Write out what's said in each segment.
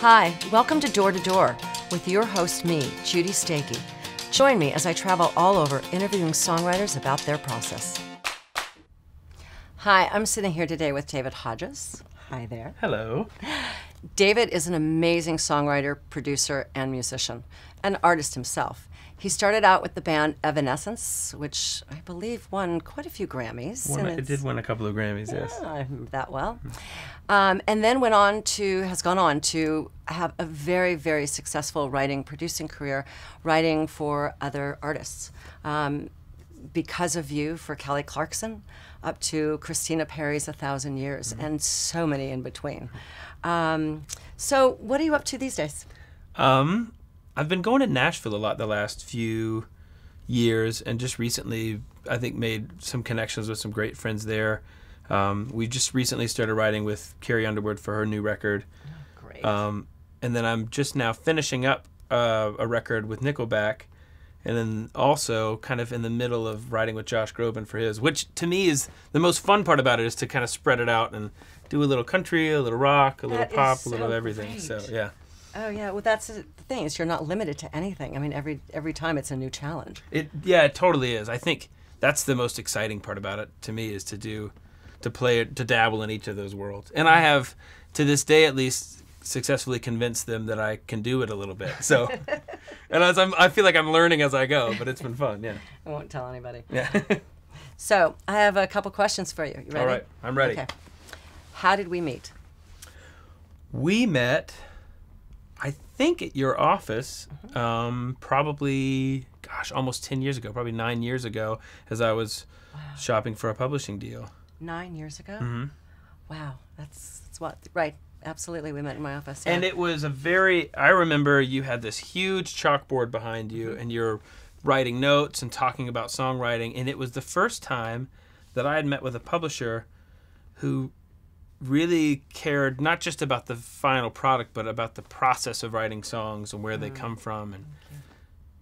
Hi, welcome to Door to Door with your host, me, Judy Stakee. Join me as I travel all over interviewing songwriters about their process. Hi, I'm sitting here today with David Hodges. Hi there. Hello. David is an amazing songwriter, producer, and musician, an artist himself. He started out with the band Evanescence, which I believe won quite a few Grammys. It did win a couple of Grammys, yes. I remember that well. And then has gone on to have a very, very successful writing, producing career, writing for other artists. Because of You for Kelly Clarkson, up to Christina Perri's 1,000 Years, and so many in between. So what are you up to these days? I've been going to Nashville a lot the last few years, and just recently, I think, made some connections with some great friends there. We just recently started writing with Carrie Underwood for her new record. Oh, great. And then I'm just now finishing up a record with Nickelback, and then also kind of in the middle of writing with Josh Groban for his, which to me is the most fun part about it, is to kind of spread it out and do a little country, a little rock, a little pop, a little of everything. Great. So yeah. Oh yeah, well that's the thing, is you're not limited to anything. I mean, every time it's a new challenge. It totally is. I think that's the most exciting part about it to me, is to dabble in each of those worlds. And I have, to this day at least, successfully convinced them that I can do it a little bit. So, and I feel like I'm learning as I go, but it's been fun. Yeah. I won't tell anybody. Yeah. So I have a couple questions for you. You ready? All right, I'm ready. Okay. How did we meet? We met, I think, at your office, probably, almost 10 years ago, probably 9 years ago, as I was shopping for a publishing deal. 9 years ago? Mm-hmm. Wow, that's what, right. Absolutely, we met in my office. Yeah. And it was I remember you had this huge chalkboard behind you, and you're writing notes and talking about songwriting, and it was the first time that I had met with a publisher who really cared not just about the final product, but about the process of writing songs and where they come from. And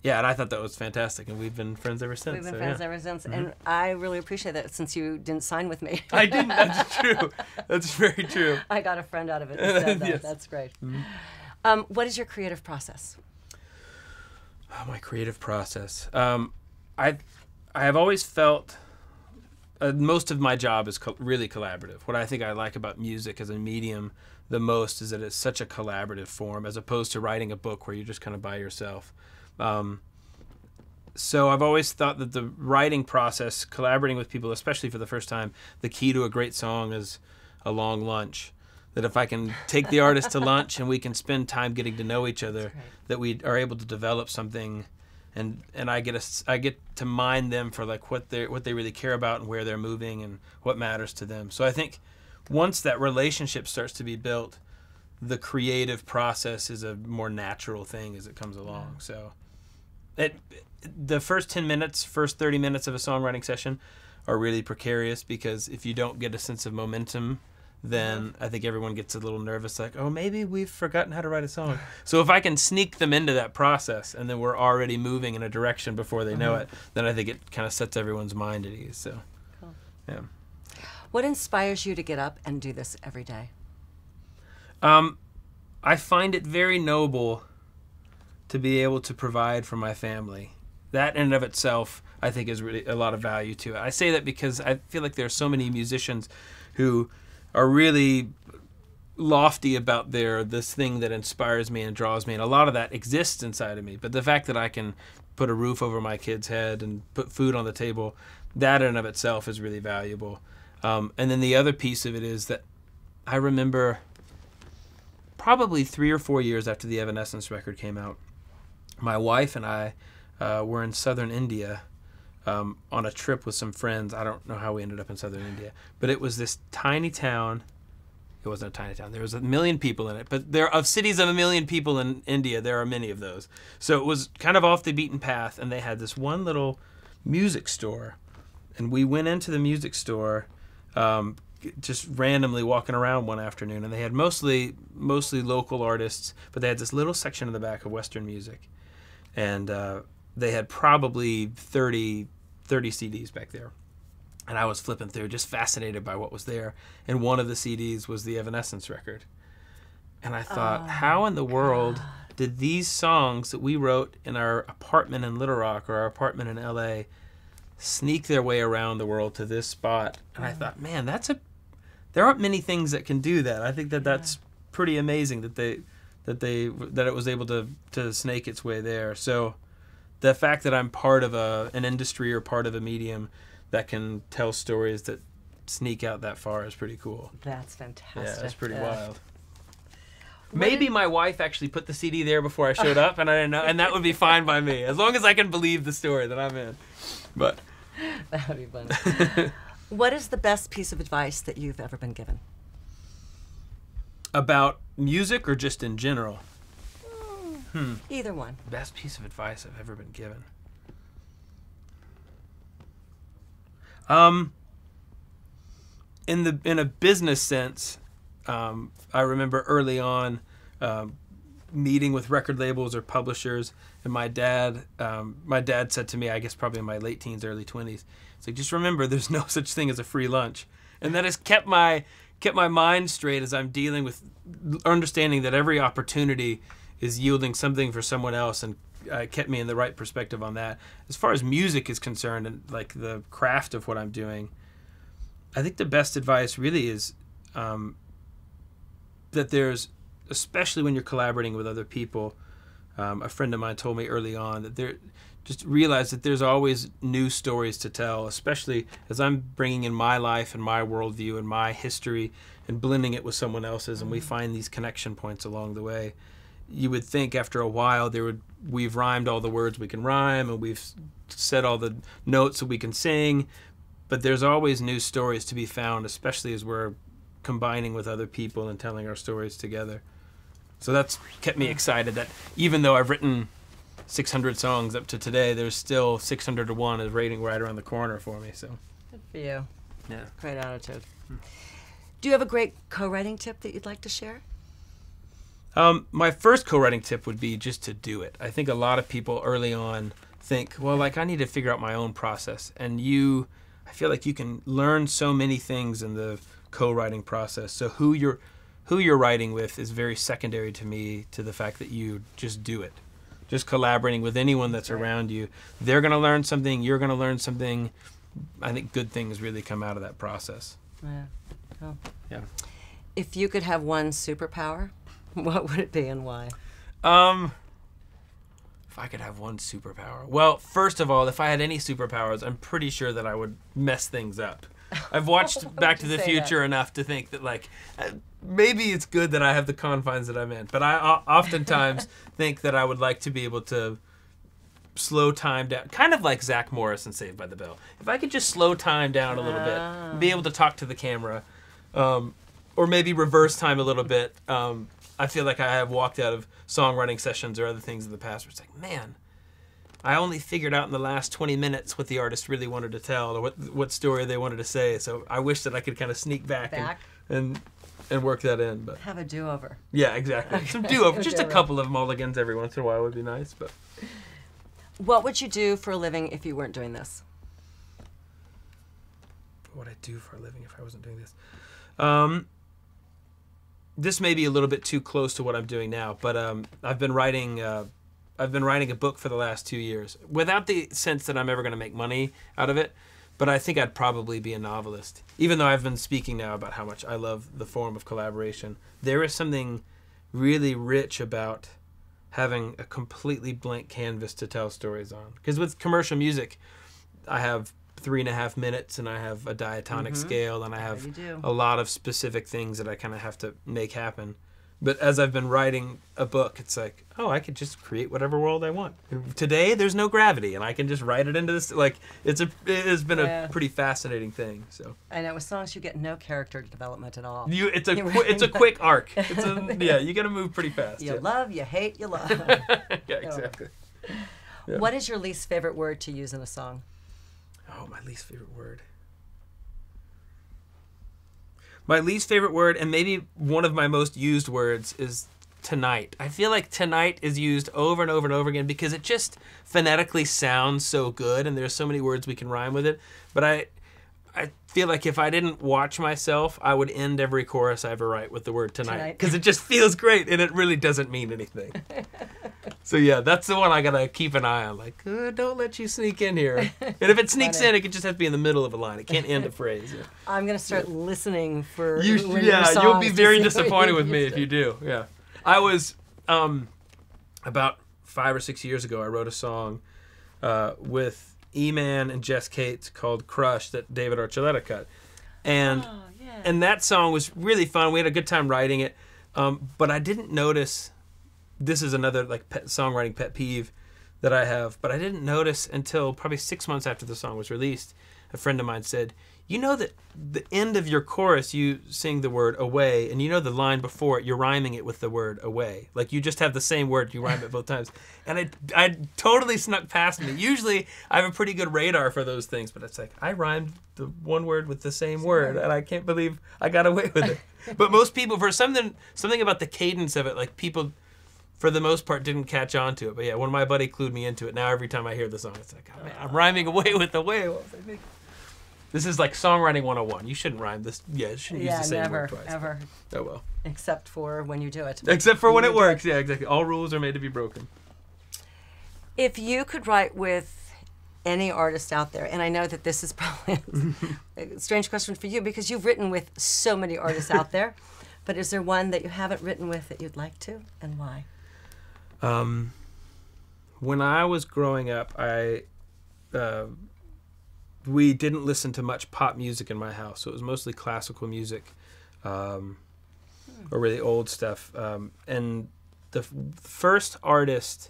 yeah, and I thought that was fantastic, and we've been friends ever since. We've been friends ever since, and I really appreciate that, since you didn't sign with me. I didn't. That's true. That's very true. I got a friend out of it instead. Yes. That's great. What is your creative process? Oh, my creative process. I have always felt most of my job is really collaborative. What I think I like about music as a medium the most is that it's such a collaborative form, as opposed to writing a book where you're just kind of by yourself. So I've always thought that the writing process, collaborating with people, especially for the first time, the key to a great song is a long lunch. That if I can take the artist to lunch and we can spend time getting to know each other, that we are able to develop something, and I get to mine them for like what they really care about and where they're moving and what matters to them. So I think once that relationship starts to be built, the creative process is a more natural thing as it comes along. So the first 10 minutes, first 30 minutes of a songwriting session are really precarious, because if you don't get a sense of momentum, then I think everyone gets a little nervous, like, oh, maybe we've forgotten how to write a song. So if I can sneak them into that process, and then we're already moving in a direction before they know it, then I think it kind of sets everyone's mind at ease. So, cool. Yeah. What inspires you to get up and do this every day? I find it very noble to be able to provide for my family. That in and of itself, I think, is really a lot of value to it. I say that because I feel like there are so many musicians who are really lofty about this thing that inspires me and draws me, and a lot of that exists inside of me. But the fact that I can put a roof over my kid's head and put food on the table, that in and of itself is really valuable. And then the other piece of it is that I remember probably 3 or 4 years after the Evanescence record came out, my wife and I were in southern India on a trip with some friends. I don't know how we ended up in southern India, but it was this tiny town. It wasn't a tiny town. There was 1 million people in it, but of cities of 1 million people in India, there are many of those. So it was kind of off the beaten path, and they had this one little music store, and we went into the music store just randomly walking around one afternoon, and they had mostly local artists, but they had this little section in the back of Western music. And they had probably 30 CDs back there. And I was flipping through, just fascinated by what was there. And one of the CDs was the Evanescence record. And I thought, how in the world did these songs that we wrote in our apartment in Little Rock or our apartment in LA sneak their way around the world to this spot? And I thought, man, there aren't many things that can do that. I think that's pretty amazing that it was able to snake its way there. So the fact that I'm part of an industry or part of a medium that can tell stories that sneak out that far is pretty cool. That's fantastic. Yeah, it's pretty wild. Maybe my wife actually put the CD there before I showed up, and I didn't know, and that would be fine by me, as long as I can believe the story that I'm in. But that would be funny. What is the best piece of advice that you've ever been given? About music or just in general? Either one. Best piece of advice I've ever been given. In a business sense, I remember early on meeting with record labels or publishers, and my dad said to me, I guess probably in my late teens, early 20s, it's like, just remember, there's no such thing as a free lunch. And that has kept my mind straight as I'm dealing with understanding that every opportunity is yielding something for someone else, and kept me in the right perspective on that. As far as music is concerned and like the craft of what I'm doing, I think the best advice really is that there's, especially when you're collaborating with other people, a friend of mine told me early on that just realize that there's always new stories to tell, especially as I'm bringing in my life and my worldview and my history and blending it with someone else's, and we find these connection points along the way. You would think after a while we've rhymed all the words we can rhyme, and we've said all the notes that we can sing, but there's always new stories to be found, especially as we're combining with other people and telling our stories together. So that's kept me excited that even though I've written 600 songs up to today, there's still 601 is waiting right around the corner for me. So good for you. Yeah. Great attitude. Do you have a great co-writing tip that you'd like to share? My first co-writing tip would be just to do it. I think a lot of people early on think, well, like, I need to figure out my own process. And I feel like you can learn so many things in the co-writing process. So who you're writing with is very secondary to me, to the fact that you just do it. Just collaborating with anyone that's around you. They're going to learn something. You're going to learn something. I think good things really come out of that process. Yeah. Oh. Yeah. If you could have one superpower, what would it be and why? If I could have one superpower. Well, first of all, if I had any superpowers, I'm pretty sure that I would mess things up. I've watched Back to the Future enough to think that, like, maybe it's good that I have the confines that I'm in. But I oftentimes think that I would like to be able to slow time down, kind of like Zach Morris in Saved by the Bell. If I could just slow time down a little bit, be able to talk to the camera, or maybe reverse time a little bit. I feel like I have walked out of songwriting sessions or other things in the past where it's like, man, I only figured out in the last 20 minutes what the artist really wanted to tell, or what story they wanted to say. So I wish that I could kind of sneak back. and work that in. But have a do-over. Yeah, exactly. Some do-over. Just a couple of mulligans every once in a while would be nice. But what would you do for a living if you weren't doing this? What would I do for a living if I wasn't doing this? This may be a little bit too close to what I'm doing now, but I've been writing a book for the last 2 years, without the sense that I'm ever going to make money out of it. But I think I'd probably be a novelist, even though I've been speaking now about how much I love the form of collaboration. There is something really rich about having a completely blank canvas to tell stories on. Because with commercial music, I have 3.5 minutes, and I have a diatonic scale, and I have a lot of specific things that I kind of have to make happen. But as I've been writing a book, it's like, oh, I could just create whatever world I want. Today, there's no gravity, and I can just write it into this. Like, it has been a pretty fascinating thing. So I know with songs you get no character development at all. It's a quick arc. You got to move pretty fast. You love, you hate, you love. Yeah, exactly. Yeah. What is your least favorite word to use in a song? Oh, my least favorite word. My least favorite word, and maybe one of my most used words, is tonight. I feel like tonight is used over and over and over again because it just phonetically sounds so good, and there's so many words we can rhyme with it. But I feel like if I didn't watch myself, I would end every chorus I ever write with the word tonight. Because it just feels great, and it really doesn't mean anything. So yeah, that's the one I gotta keep an eye on. Like, don't let you sneak in here. And if it sneaks in, it could just have to be in the middle of a line. It can't end a phrase. Yeah. I'm gonna start listening for you'll be very disappointed with me if you do. Yeah. I was about 5 or 6 years ago, I wrote a song with E-Man and Jess Cates called Crush that David Archuleta cut. And and that song was really fun. We had a good time writing it. But I didn't notice, this is another like songwriting pet peeve that I have, but I didn't notice until probably 6 months after the song was released. A friend of mine said, you know that the end of your chorus, you sing the word away, and you know the line before it, you're rhyming it with the word away. Like you just have the same word, you rhyme it both times. And I totally snuck past me. Usually I have a pretty good radar for those things, but it's like, I rhymed the one word with the same word, and I can't believe I got away with it. But most people, for something about the cadence of it, like people, for the most part, didn't catch on to it. But yeah, when my buddy clued me into it, now every time I hear the song, it's like, oh man, I'm rhyming away with away. What was I thinking? This is like songwriting 101. You shouldn't rhyme this. Yeah, you shouldn't use the same word twice. Ever. Oh well. Except for when you do it. Except for when it works. Yeah, exactly. All rules are made to be broken. If you could write with any artist out there, and I know that this is probably a strange question for you because you've written with so many artists out there, but is there one that you haven't written with that you'd like to, and why? When I was growing up, we didn't listen to much pop music in my house, so it was mostly classical music, or really old stuff. And the first artist,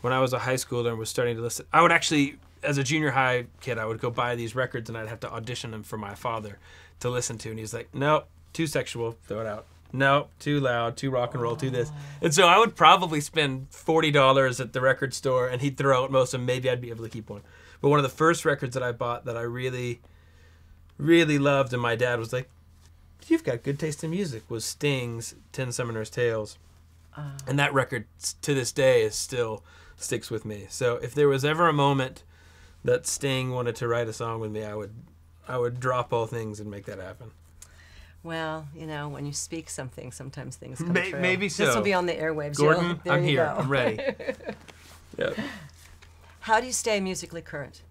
when I was a high schooler and was starting to listen, I would actually, as a junior high kid, I would go buy these records and I'd have to audition them for my father to listen to. And he's like, nope, too sexual, throw it out. Nope, too loud, too rock and roll, too this. And so I would probably spend $40 at the record store and he'd throw out most of them. Maybe I'd be able to keep one. But one of the first records that I bought that I really, really loved, and my dad was like, you've got good taste in music, was Sting's 10 Summoners Tales. And that record, to this day, still sticks with me. So if there was ever a moment that Sting wanted to write a song with me, I would drop all things and make that happen. Well, you know, when you speak something, sometimes things come true. Maybe so. This will be on the airwaves. Gordon, there I'm you here. go. I'm ready. Yeah. How do you stay musically current?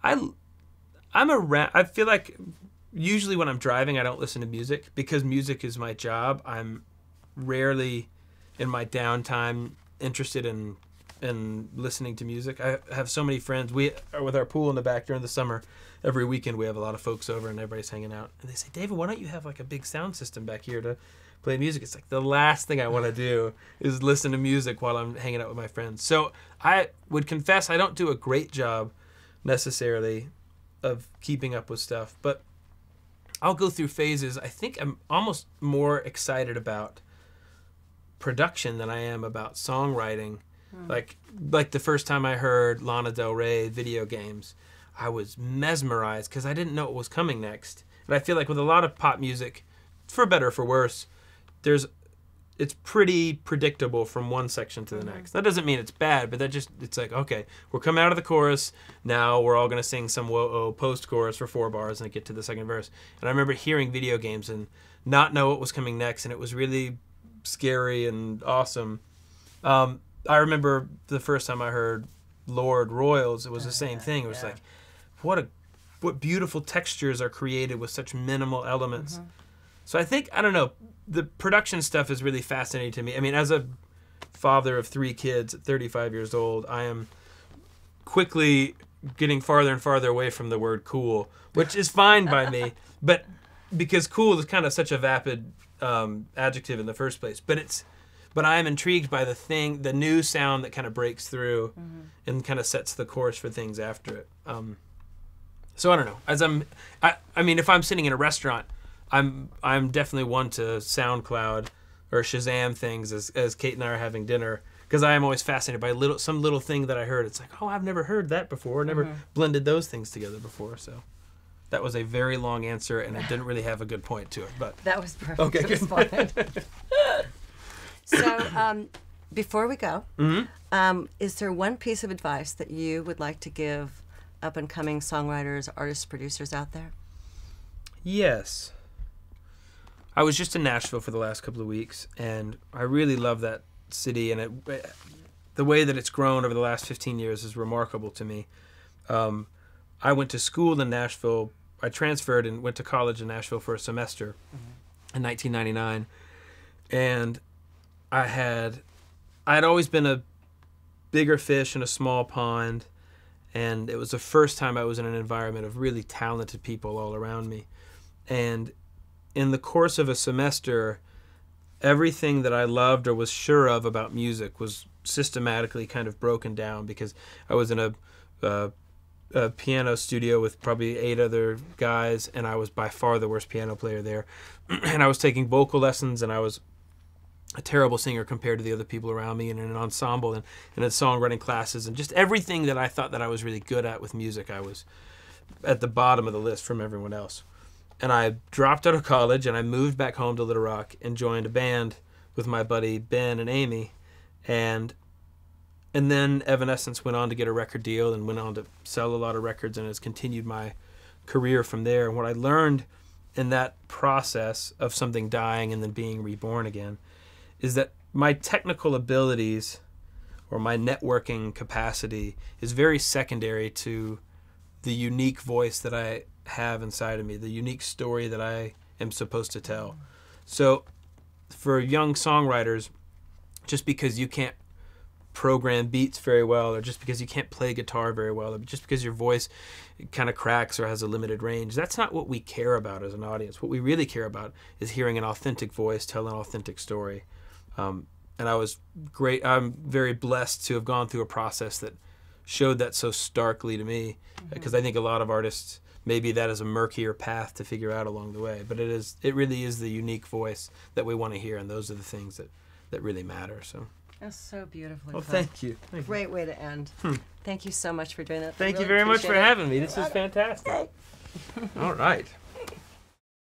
I feel like usually when I'm driving, I don't listen to music because music is my job. I'm rarely in my downtime interested in listening to music. I have so many friends. We are with our pool in the back during the summer. Every weekend we have a lot of folks over and everybody's hanging out. And they say, David, why don't you have like a big sound system back here to play music? It's like the last thing I want to do is listen to music while I'm hanging out with my friends. So I would confess I don't do a great job necessarily of keeping up with stuff, but I'll go through phases. I think I'm almost more excited about production than I am about songwriting. Like the first time I heard Lana Del Rey Video Games, I was mesmerized because I didn't know what was coming next. And I feel like with a lot of pop music, for better or for worse, it's pretty predictable from one section to the next. That doesn't mean it's bad, but it's like, okay, we're coming out of the chorus, now we're all going to sing some whoa-oh post-chorus for 4 bars and get to the second verse. And I remember hearing Video Games and not know what was coming next, and it was really scary and awesome. I remember the first time I heard Lord Royals, it was the same thing. It was like, what beautiful textures are created with such minimal elements. So I think, I don't know, the production stuff is really fascinating to me. I mean, as a father of 3 kids at 35 years old, I am quickly getting farther and farther away from the word cool, which is fine by me, but because cool is kind of such a vapid adjective in the first place. But I am intrigued by the new sound that kind of breaks through and kind of sets the course for things after it. So I don't know. I mean, if I'm sitting in a restaurant, I'm definitely one to SoundCloud or Shazam things as Kate and I are having dinner, because I am always fascinated by some little thing that I heard. It's like, oh, I've never heard that before. Never blended those things together before. So that was a very long answer, and it didn't really have a good point to it. But that was perfect. Okay, good. So before we go, is there one piece of advice that you would like to give up-and-coming songwriters, artists, producers out there? Yes. I was just in Nashville for the last couple of weeks, and I really love that city, and the way that it's grown over the last 15 years is remarkable to me. I went to school in Nashville. I transferred and went to college in Nashville for a semester in 1999, and I had always been a bigger fish in a small pond, and it was the first time I was in an environment of really talented people all around me. And in the course of a semester, everything that I loved or was sure of about music was systematically kind of broken down, because I was in a piano studio with probably 8 other guys, and I was by far the worst piano player there. And I was taking vocal lessons, and I was a terrible singer compared to the other people around me, and in an ensemble and in songwriting classes, and just everything that I thought that I was really good at with music, I was at the bottom of the list from everyone else. And I dropped out of college, and I moved back home to Little Rock and joined a band with my buddy Ben and Amy, and then Evanescence went on to get a record deal and went on to sell a lot of records, and has continued my career from there. And what I learned in that process of something dying and then being reborn again is that my technical abilities or my networking capacity is very secondary to the unique voice that I have inside of me, the unique story that I am supposed to tell. So for young songwriters, just because you can't program beats very well, or just because you can't play guitar very well, or just because your voice kind of cracks or has a limited range, that's not what we care about as an audience. What we really care about is hearing an authentic voice tell an authentic story. And I'm very blessed to have gone through a process that showed that so starkly to me, because I think a lot of artists, maybe that is a murkier path to figure out along the way, but it really is the unique voice that we want to hear, and those are the things that really matter. So that's so beautiful. Well, thank you. Great way to end. Thank you so much for doing that. Thank you very much for having me. This is fantastic. All right.